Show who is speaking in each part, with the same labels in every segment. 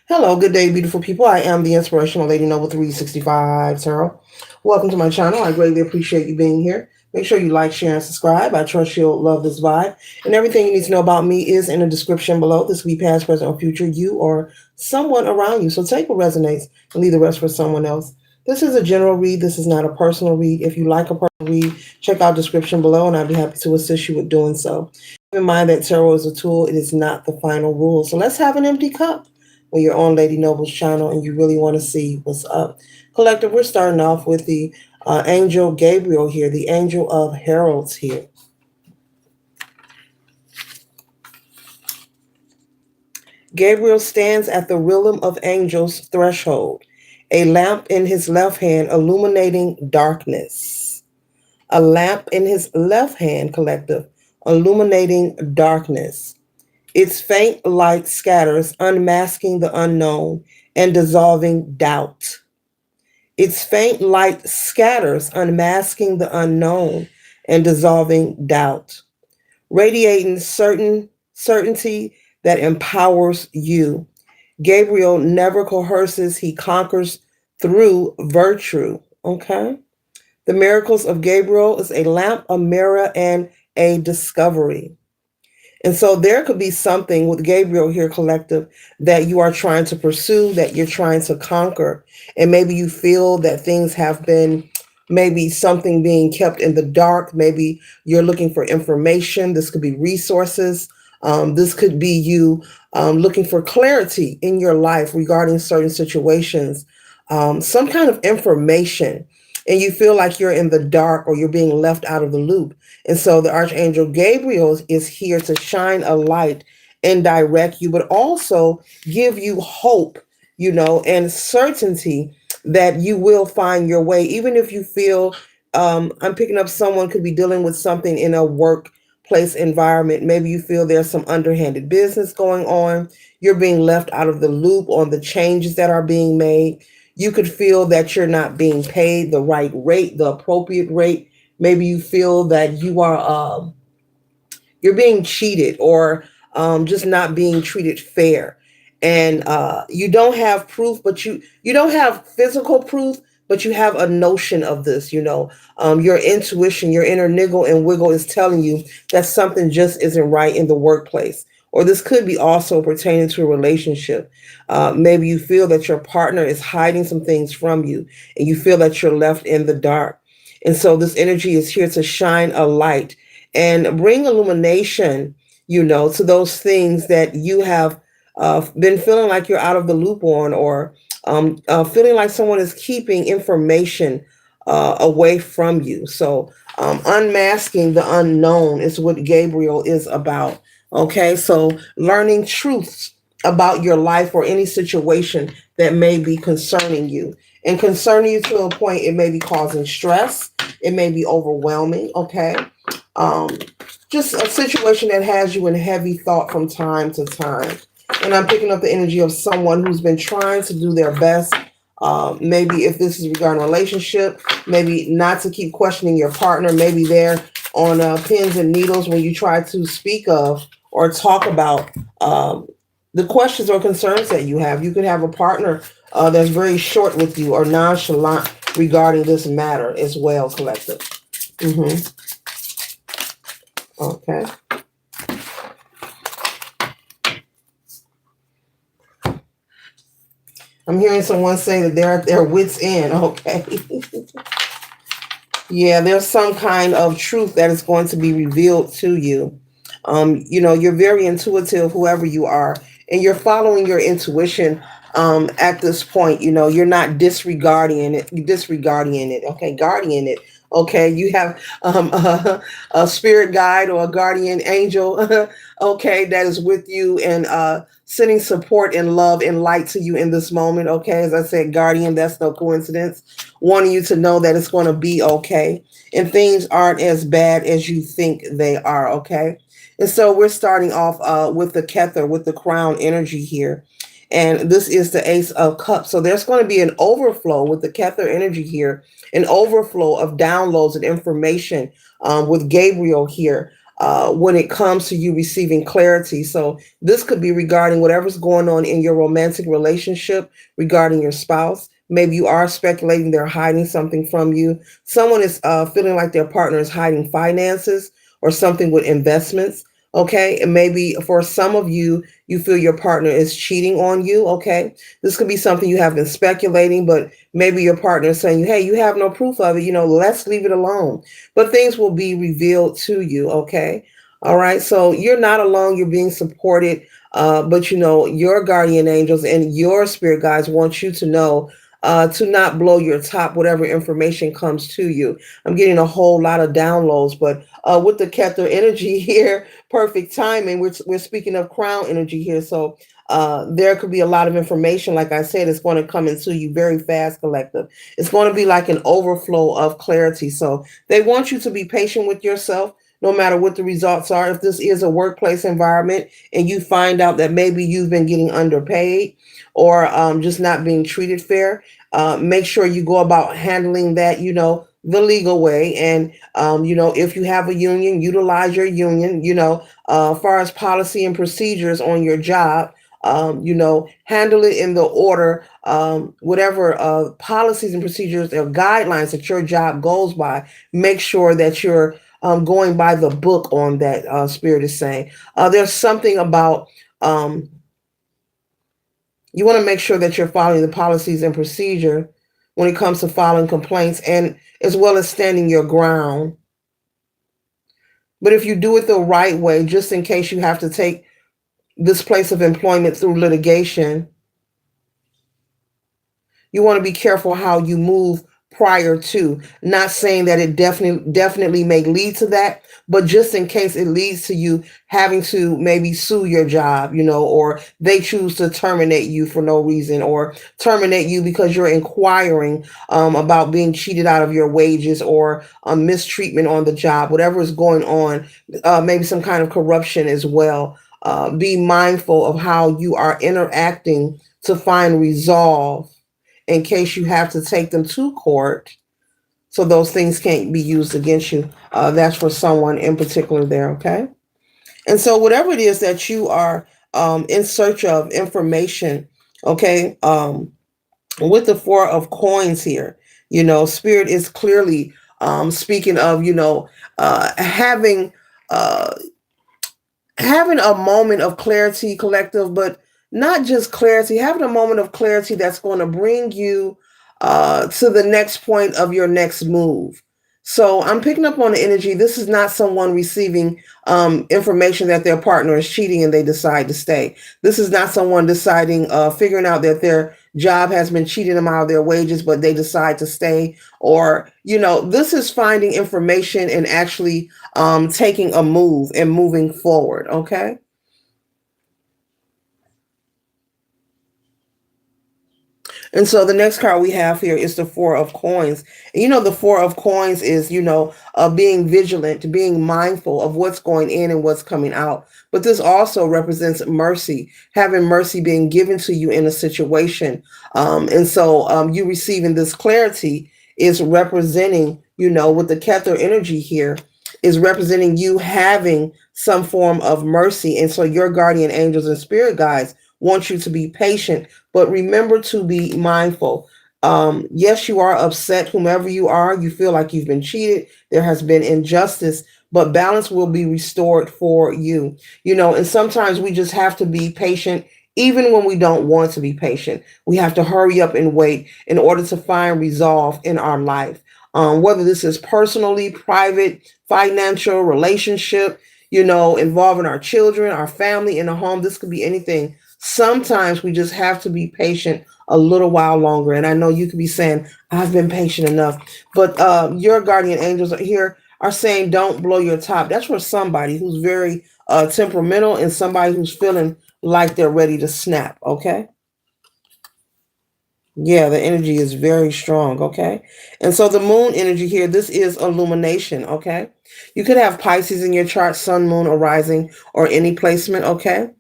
Speaker 1: Hello, good day, beautiful people. I am the Inspirational Lady Noble 365 Tarot. Welcome to my channel. I greatly appreciate you being here. Make sure you like, share, and subscribe. I trust you'll love this vibe. And everything you need to know about me is in the description below. This will be past, present, or future you or someone around you. So take what resonates and leave the rest for someone else. This is a general read. This is not a personal read. If you like a personal read, check out the description below and I'll be happy to assist you with doing so. Keep in mind that tarot is a tool. It is not the final rule. So let's have an empty cup when you're on Lady Noble's channel and you really want to see what's up. Collective, we're starting off with the angel Gabriel here, the angel of heralds here. Gabriel stands at the realm of angels threshold, a lamp in his left hand illuminating darkness. A lamp in his left hand, collective, illuminating darkness. Its faint light scatters, unmasking the unknown and dissolving doubt. Its faint light scatters, unmasking the unknown and dissolving doubt, radiating certainty that empowers you. Gabriel never coerces, he conquers through virtue. Okay? The miracles of Gabriel is a lamp, a mirror, and a discovery. And so there could be something with Gabriel here, collective, that you are trying to pursue, that you're trying to conquer. And maybe you feel that things have been, maybe something being kept in the dark. Maybe you're looking for information. This could be resources. This could be you looking for clarity in your life regarding certain situations, some kind of information. And you feel like you're in the dark or you're being left out of the loop. And so the Archangel Gabriel is here to shine a light and direct you, but also give you hope, and certainty that you will find your way. Even if you feel, I'm picking up someone could be dealing with something in a workplace environment. Maybe you feel there's some underhanded business going on. You're being left out of the loop on the changes that are being made. You could feel that you're not being paid the right rate, the appropriate rate. Maybe you feel that you're being cheated or just not being treated fair, and you don't have proof, but you don't have physical proof, but you have a notion of this. Your intuition, your inner niggle and wiggle is telling you that something just isn't right in the workplace. Or this could be also pertaining to a relationship. Maybe you feel that your partner is hiding some things from you and you feel that you're left in the dark. And so this energy is here to shine a light and bring illumination, to those things that you have been feeling like you're out of the loop on, or feeling like someone is keeping information away from you. So unmasking the unknown is what Gabriel is about. Okay, so learning truths about your life or any situation that may be concerning you. And concerning you to a point, it may be causing stress, it may be overwhelming, okay? Um, just a situation that has you in heavy thought from time to time. And I'm picking up the energy of someone who's been trying to do their best. Maybe if this is regarding a relationship, maybe not to keep questioning your partner. Maybe they're on pins and needles when you try to speak of or talk about the questions or concerns that you have. You could have a partner that's very short with you or nonchalant regarding this matter as well, collective. Okay. I'm hearing someone say that they're at their wits' end. Okay. Yeah, there's some kind of truth that is going to be revealed to you. You're very intuitive, whoever you are, and you're following your intuition at this point. You're not disregarding it, okay, guarding it. Okay, you have a spirit guide or a guardian angel, okay, that is with you and sending support and love and light to you in this moment. Okay, as I said, guardian, that's no coincidence. Wanting you to know that it's going to be okay and things aren't as bad as you think they are. Okay, and so we're starting off with the Kether, with the crown energy here. And this is the Ace of Cups. So there's going to be an overflow with the Kether energy here, an overflow of downloads and information with Gabriel here. when it comes to you receiving clarity. So this could be regarding whatever's going on in your romantic relationship, regarding your spouse. Maybe you are speculating they're hiding something from you. Someone is feeling like their partner is hiding finances or something with investments. Okay. And maybe for some of you, you feel your partner is cheating on you. Okay. This could be something you have been speculating, but maybe your partner is saying, hey, you have no proof of it. Let's leave it alone. But things will be revealed to you. Okay. All right. So you're not alone. You're being supported. But your guardian angels and your spirit guides want you to know to not blow your top, whatever information comes to you. I'm getting a whole lot of downloads, but with the Kether energy here, perfect timing. We're speaking of crown energy here. So there could be a lot of information. Like I said, it's going to come into you very fast, collective. It's going to be like an overflow of clarity. So they want you to be patient with yourself. No matter what the results are, if this is a workplace environment and you find out that maybe you've been getting underpaid or just not being treated fair, make sure you go about handling that, the legal way. And, if you have a union, utilize your union, as far as policy and procedures on your job. Handle it in the order, whatever policies and procedures or guidelines that your job goes by. Make sure that you're going by the book on that, spirit is saying. There's something about you want to make sure that you're following the policies and procedure when it comes to filing complaints and as well as standing your ground. But if you do it the right way, just in case you have to take this place of employment through litigation, you want to be careful how you move prior to. Not saying that it definitely may lead to that, but just in case it leads to you having to maybe sue your job, or they choose to terminate you for no reason, or terminate you because you're inquiring about being cheated out of your wages or mistreatment on the job, whatever is going on, maybe some kind of corruption as well. Be mindful of how you are interacting to find resolve in case you have to take them to court so those things can't be used against you. That's for someone in particular there, okay? And so whatever it is that you are in search of information, okay, with the Four of Coins here, Spirit is clearly speaking of, having uh, having a moment of clarity, collective, but not just clarity, having a moment of clarity that's going to bring you to the next point of your next move. So I'm picking up on the energy. This is not someone receiving information that their partner is cheating and they decide to stay. This is not someone deciding, figuring out that their job has been cheating them out of their wages, but they decide to stay. Or, this is finding information and actually taking a move and moving forward. Okay. And so the next card we have here is the Four of Coins. And the Four of Coins is, being vigilant, being mindful of what's going in and what's coming out. But this also represents mercy, having mercy being given to you in a situation. And so you receiving this clarity is representing, with the Kether energy here, is representing you having some form of mercy. And so your guardian angels and spirit guides want you to be patient, but remember to be mindful. Yes, you are upset, whomever you are, you feel like you've been cheated, there has been injustice, but balance will be restored for you. And sometimes we just have to be patient, even when we don't want to be patient. We have to hurry up and wait in order to find resolve in our life. Whether this is personally, private, financial, relationship, involving our children, our family, in the home, this could be anything. Sometimes we just have to be patient a little while longer. And I know you could be saying, I've been patient enough. But your guardian angels are here are saying, don't blow your top. That's for somebody who's very temperamental and somebody who's feeling like they're ready to snap. Okay. Yeah, the energy is very strong. Okay. And so the moon energy here, this is illumination. Okay. You could have Pisces in your chart, sun, moon, or rising, or any placement. Okay.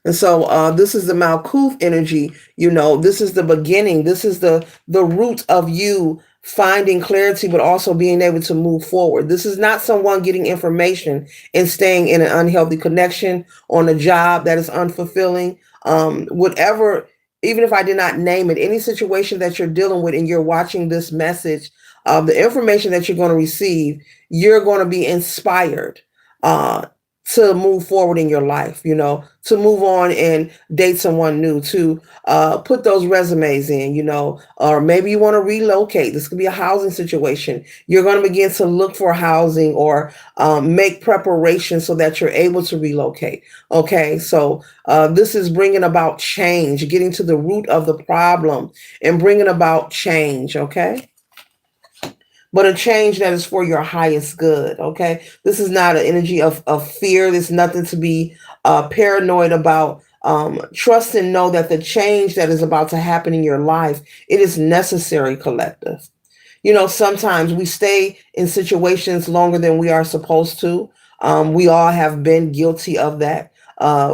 Speaker 1: And so this is the Malkuth energy. This is the beginning. This is the root of you finding clarity, but also being able to move forward. This is not someone getting information and staying in an unhealthy connection on a job that is unfulfilling. Whatever, even if I did not name it, any situation that you're dealing with and you're watching this message, the information that you're going to receive, you're going to be inspired uh, to move forward in your life, to move on and date someone new, to put those resumes in, or maybe you want to relocate. This could be a housing situation. You're going to begin to look for housing or make preparations so that you're able to relocate. Okay, so this is bringing about change, getting to the root of the problem and bringing about change. Okay, but a change that is for your highest good. Okay, this is not an energy of fear. There's nothing to be paranoid about. Trust and know that the change that is about to happen in your life, it is necessary, collective. Sometimes we stay in situations longer than we are supposed to. We all have been guilty of that,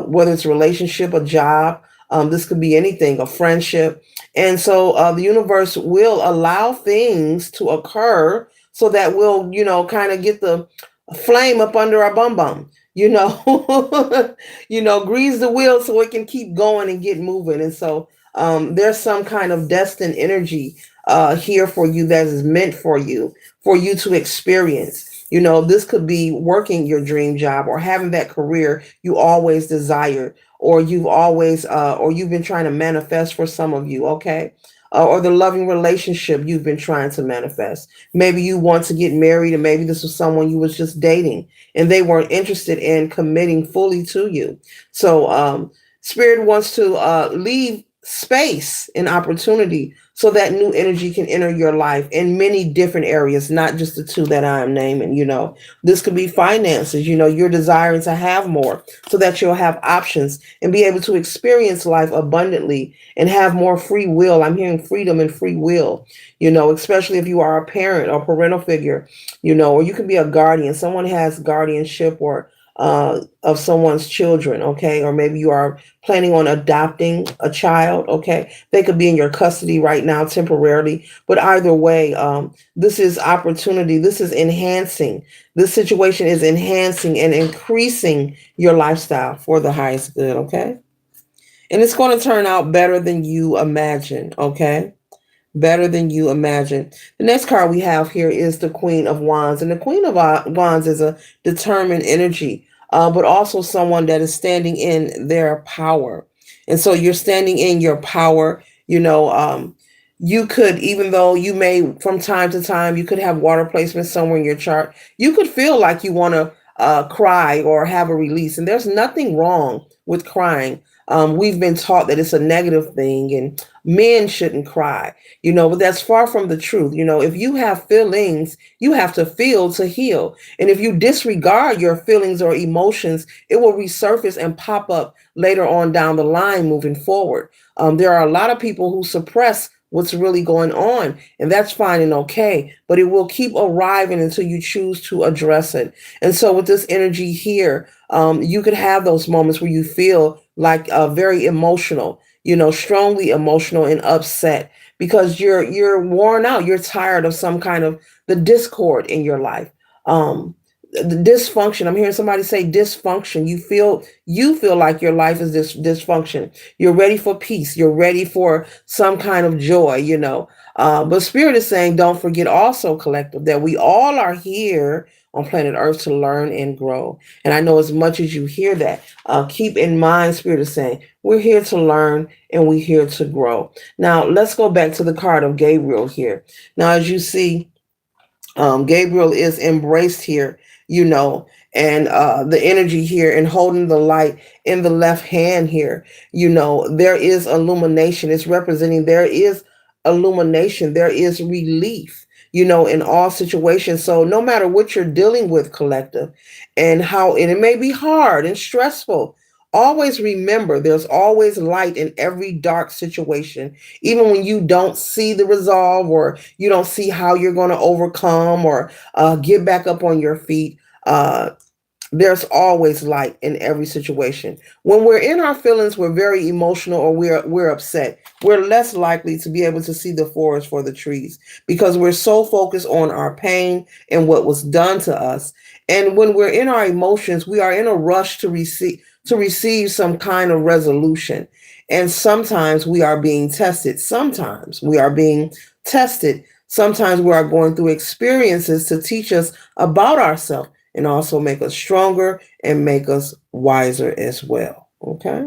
Speaker 1: whether it's a relationship, a job, this could be anything, a friendship. And so the universe will allow things to occur so that we'll, kind of get the flame up under our bum bum, grease the wheel so it can keep going and get moving. And so there's some kind of destined energy here for you that is meant for you to experience. This could be working your dream job or having that career you always desired, or you've been trying to manifest for some of you. Okay. Or the loving relationship you've been trying to manifest. Maybe you want to get married, and maybe this was someone you was just dating and they weren't interested in committing fully to you. So spirit wants to leave space and opportunity so that new energy can enter your life in many different areas, not just the two that I'm naming. This could be finances. You're desiring to have more so that you'll have options and be able to experience life abundantly and have more free will. I'm hearing freedom and free will, especially if you are a parent or parental figure, or you can be a guardian. Someone has guardianship or of someone's children. Okay. Or maybe you are planning on adopting a child. Okay. They could be in your custody right now temporarily, but either way, this is opportunity. This is enhancing. This situation is enhancing and increasing your lifestyle for the highest good. Okay. And it's going to turn out better than you imagine. Okay. Better than you imagine. The next card we have here is the Queen of Wands. And the Queen of Wands is a determined energy, but also someone that is standing in their power. And so you're standing in your power. You could, even though you may, from time to time, you could have water placement somewhere in your chart, you could feel like you want to cry or have a release. And there's nothing wrong with crying. We've been taught that it's a negative thing and men shouldn't cry, but that's far from the truth. If you have feelings, you have to feel to heal. And if you disregard your feelings or emotions, it will resurface and pop up later on down the line moving forward. There are a lot of people who suppress what's really going on, and that's fine and okay, but it will keep arriving until you choose to address it. And so with this energy here, you could have those moments where you feel like very emotional, strongly emotional and upset because you're worn out. You're tired of some kind of the discord in your life. The dysfunction. I'm hearing somebody say dysfunction. You feel like your life is this dysfunction. You're ready for peace. You're ready for some kind of joy. But Spirit is saying, don't forget also, collective, that we all are here on planet Earth to learn and grow. And I know as much as you hear that, keep in mind, Spirit is saying, we're here to learn and we're here to grow. Now, let's go back to the card of Gabriel here. Now, as you see, Gabriel is embraced here, and the energy here and holding the light in the left hand here, there is illumination. It's representing there is illumination, there is relief, in all situations. So no matter what you're dealing with, collective, and it may be hard and stressful, always remember there's always light in every dark situation, even when you don't see the resolve or you don't see how you're going to overcome or get back up on your feet. There's always light in every situation. When we're in our feelings, we're very emotional, or we're upset. We're less likely to be able to see the forest for the trees because we're so focused on our pain and what was done to us. And when we're in our emotions, we are in a rush to receive some kind of resolution. And sometimes we are being tested. Sometimes we are being tested. Sometimes we are going through experiences to teach us about ourselves and also make us stronger and make us wiser as well. Okay.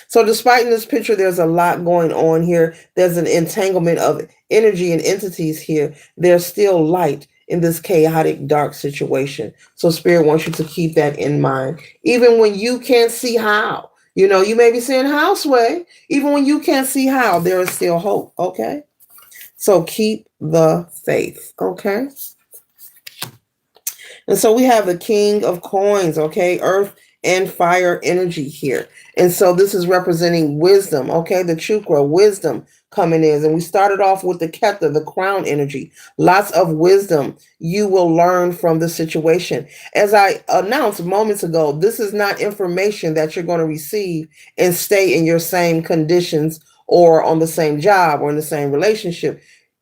Speaker 1: So, despite in this picture, there's a lot going on here. There's an entanglement of energy and entities here. There's still light in this chaotic, dark situation. So, Spirit wants you to keep that in mind. Even when you can't see how, you may be saying, "How, Sway?" Even when you can't see how, there is still hope. Okay. So, keep the faith. Okay. And so we have the King of Coins, okay, earth and fire energy here. And so this is representing wisdom, okay, the chakra, wisdom coming in. And we started off with the Keta, the crown energy. Lots of wisdom you will learn from the situation. As I announced moments ago, this is not information that you're going to receive and stay in your same conditions or on the same job or in the same relationship.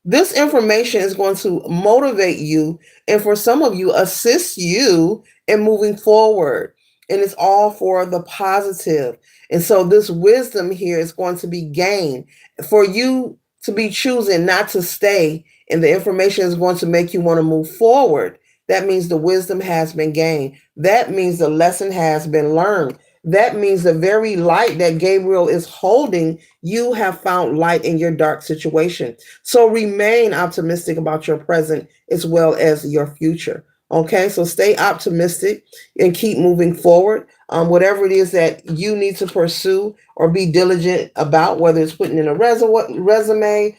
Speaker 1: This information is going to motivate you and for some of you assist you in moving forward, and it's all for the positive. And so this wisdom here is going to be gained for you to be choosing not to stay, and the information is going to make you want to move forward. That means the wisdom has been gained. That means the lesson has been learned. That means the very light that Gabriel is holding, you have found light in your dark situation. So remain optimistic about your present as well as your future. Okay, so stay optimistic and keep moving forward. Whatever it is that you need to pursue or be diligent about, whether it's putting in a resume,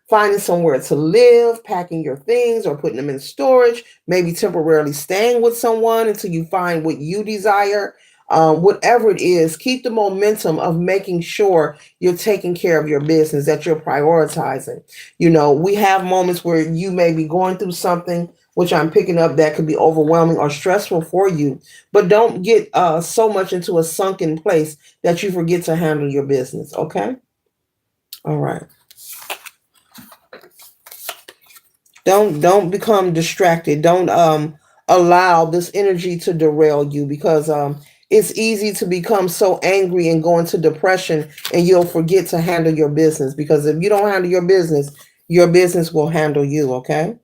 Speaker 1: finding somewhere to live, packing your things or putting them in storage, maybe temporarily staying with someone until you find what you desire. Whatever it is, keep the momentum of making sure you're taking care of your business, that you're prioritizing. We have moments where you may be going through something, which I'm picking up, that could be overwhelming or stressful for you, but don't get so much into a sunken place that you forget to handle your business. Okay. All right. Don't become distracted. Don't allow this energy to derail you, because it's easy to become so angry and go into depression, and you'll forget to handle your business, because if you don't handle your business will handle you. Okay.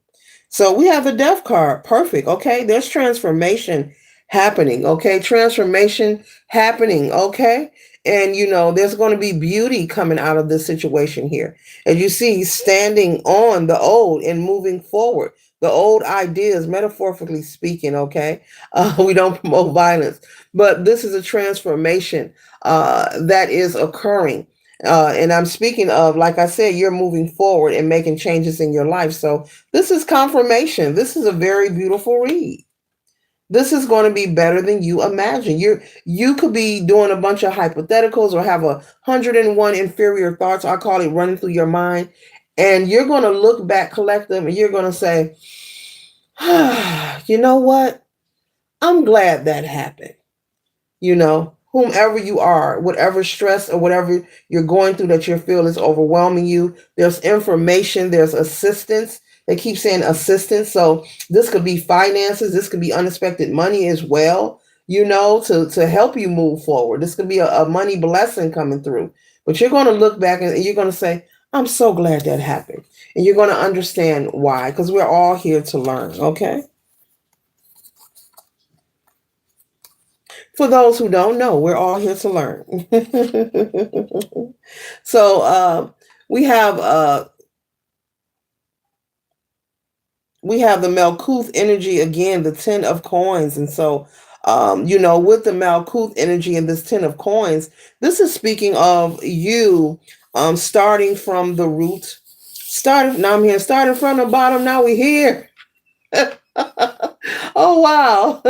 Speaker 1: So we have the death card. Perfect. Okay. There's transformation happening. Okay. Transformation happening. Okay. And there's going to be beauty coming out of this situation here. As you see, standing on the old and moving forward. The old ideas, metaphorically speaking, okay? We don't promote violence, but this is a transformation that is occurring. And I'm speaking of, like I said, you're moving forward and making changes in your life. So this is confirmation. This is a very beautiful read. This is going to be better than you imagine. You could be doing a bunch of hypotheticals or have 101 inferior thoughts. I call it running through your mind. And you're going to look back, collect them, and you're going to say, you know what? I'm glad that happened. Whomever you are, whatever stress or whatever you're going through that you feel is overwhelming you, there's information, there's assistance. They keep saying assistance. So this could be finances, this could be unexpected money as well, to help you move forward. This could be a money blessing coming through. But you're going to look back and you're going to say, I'm so glad that happened. And you're going to understand why, because we're all here to learn. Okay. For those who don't know, we're all here to learn. So we have the Malkuth energy again, the 10 of coins. And so with the Malkuth energy and this 10 of coins, this is speaking of you starting from the root. Starting from the bottom, now we're here. Oh wow.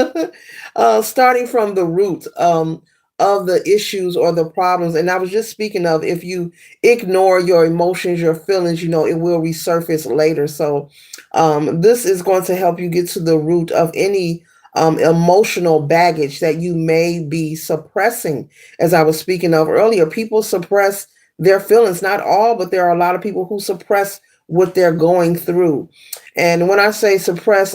Speaker 1: Starting from the root of the issues or the problems. And I was just speaking of, if you ignore your emotions, your feelings, it will resurface later. So this is going to help you get to the root of any emotional baggage that you may be suppressing. As I was speaking of earlier, people suppress their feelings. Not all, but there are a lot of people who suppress what they're going through. And when I say suppress,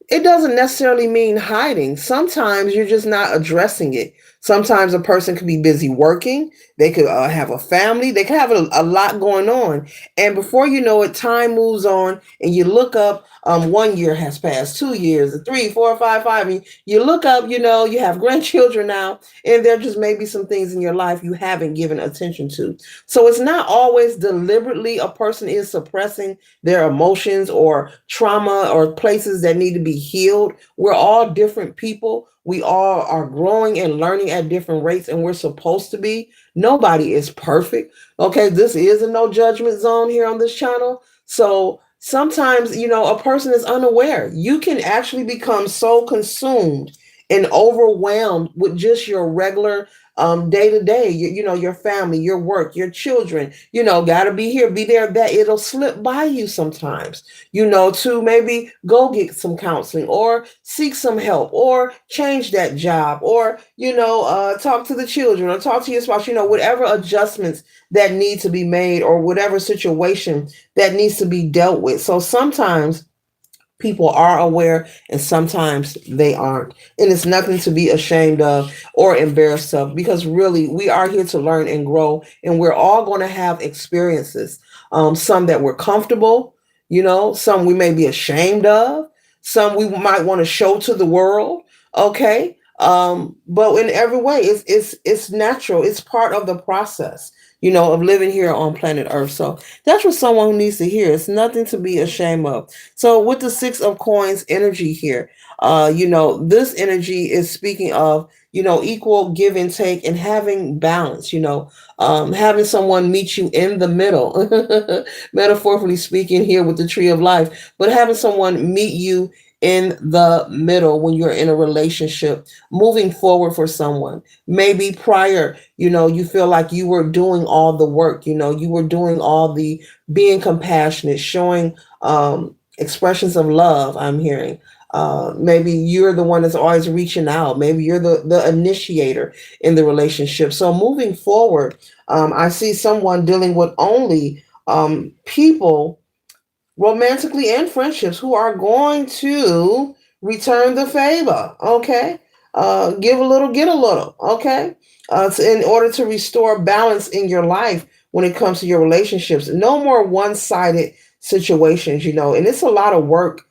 Speaker 1: it doesn't necessarily mean hiding. Sometimes you're just not addressing it. Sometimes a person could be busy working. They could have a family. They could have a lot going on. And before you know it, time moves on and you look up, 1 year has passed, 2 years, 3, 4, 5, 5. And you look up, you have grandchildren now, and there just may be some things in your life you haven't given attention to. So it's not always deliberately a person is suppressing their emotions or trauma or places that need to be healed. We're all different people. We all are growing and learning at different rates, and we're supposed to be. Nobody is perfect. Okay, this is a no judgment zone here on this channel. So sometimes, a person is unaware. You can actually become so consumed and overwhelmed with just your regular day to day, your family, your work, your children, got to be here, be there, that it'll slip by you sometimes, to maybe go get some counseling or seek some help or change that job or, talk to the children or talk to your spouse, whatever adjustments that need to be made or whatever situation that needs to be dealt with. So sometimes people are aware and sometimes they aren't, and it's nothing to be ashamed of or embarrassed of, because really we are here to learn and grow, and we're all going to have experiences, some that we're comfortable, some we may be ashamed of, some we might want to show to the world. Okay. But in every way it's natural, it's part of the process, of living here on planet Earth. So that's what someone who needs to hear. It's nothing to be ashamed of. So with the Six of Coins energy here, this energy is speaking of, equal give and take and having balance, having someone meet you in the middle, metaphorically speaking here with the tree of life, but having someone meet you in the middle when you're in a relationship, moving forward for someone. Maybe prior, you feel like you were doing all the work, you were doing all the being compassionate, showing expressions of love. I'm hearing maybe you're the one that's always reaching out, maybe you're the initiator in the relationship. So moving forward, I see someone dealing with only people, romantically and friendships, who are going to return the favor. Okay. Give a little, get a little. Okay. In order to restore balance in your life when it comes to your relationships. No more one-sided situations, and it's a lot of work.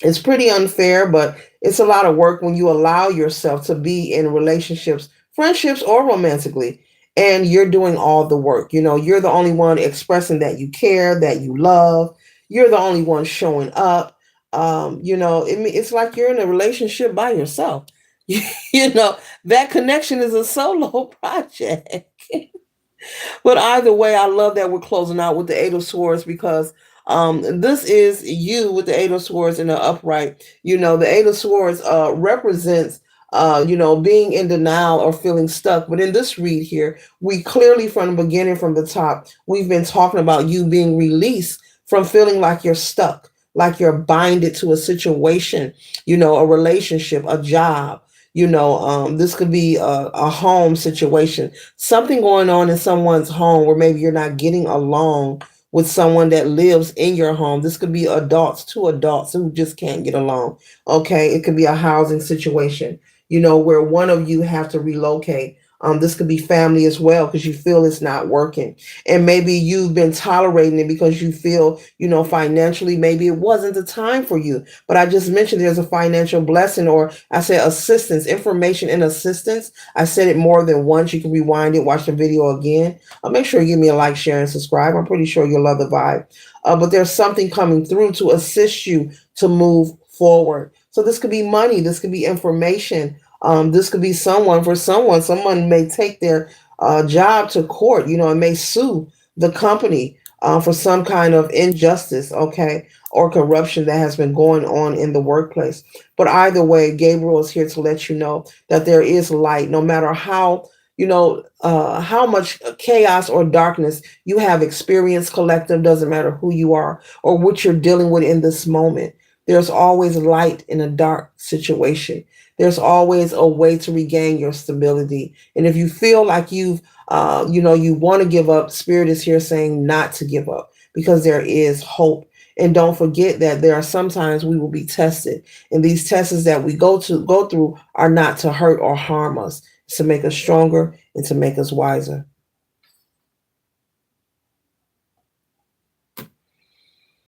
Speaker 1: It's pretty unfair, but it's a lot of work when you allow yourself to be in relationships, friendships, or romantically, and you're doing all the work. You're the only one expressing that you care, that you love. You're the only one showing up. It's like you're in a relationship by yourself. That connection is a solo project. But either way, I love that we're closing out with the Eight of Swords, because this is you with the Eight of Swords in the upright. The Eight of Swords represents, being in denial or feeling stuck. But in this read here, we clearly from the beginning, from the top, we've been talking about you being released from feeling like you're stuck, like you're binded to a situation, a relationship, a job. This could be a home situation, something going on in someone's home where maybe you're not getting along with someone that lives in your home. This could be two adults who just can't get along. Okay. It could be a housing situation, where one of you have to relocate. This could be family as well, because you feel it's not working. And maybe you've been tolerating it because you feel, financially, maybe it wasn't the time for you. But I just mentioned there's a financial blessing, or I said assistance, information and assistance. I said it more than once. You can rewind it, watch the video again. Make sure you give me a like, share, and subscribe. I'm pretty sure you'll love the vibe. But there's something coming through to assist you to move forward. So this could be money. This could be information. This could be someone may take their job to court, and may sue the company for some kind of injustice, okay, or corruption that has been going on in the workplace. But either way, Gabriel is here to let you know that there is light, no matter how much chaos or darkness you have experienced. Collective, doesn't matter who you are or what you're dealing with in this moment. There's always light in a dark situation. There's always a way to regain your stability. And if you feel like you want to give up, Spirit is here saying not to give up because there is hope. And don't forget that there are sometimes we will be tested, and these tests that we go through are not to hurt or harm us, it's to make us stronger and to make us wiser.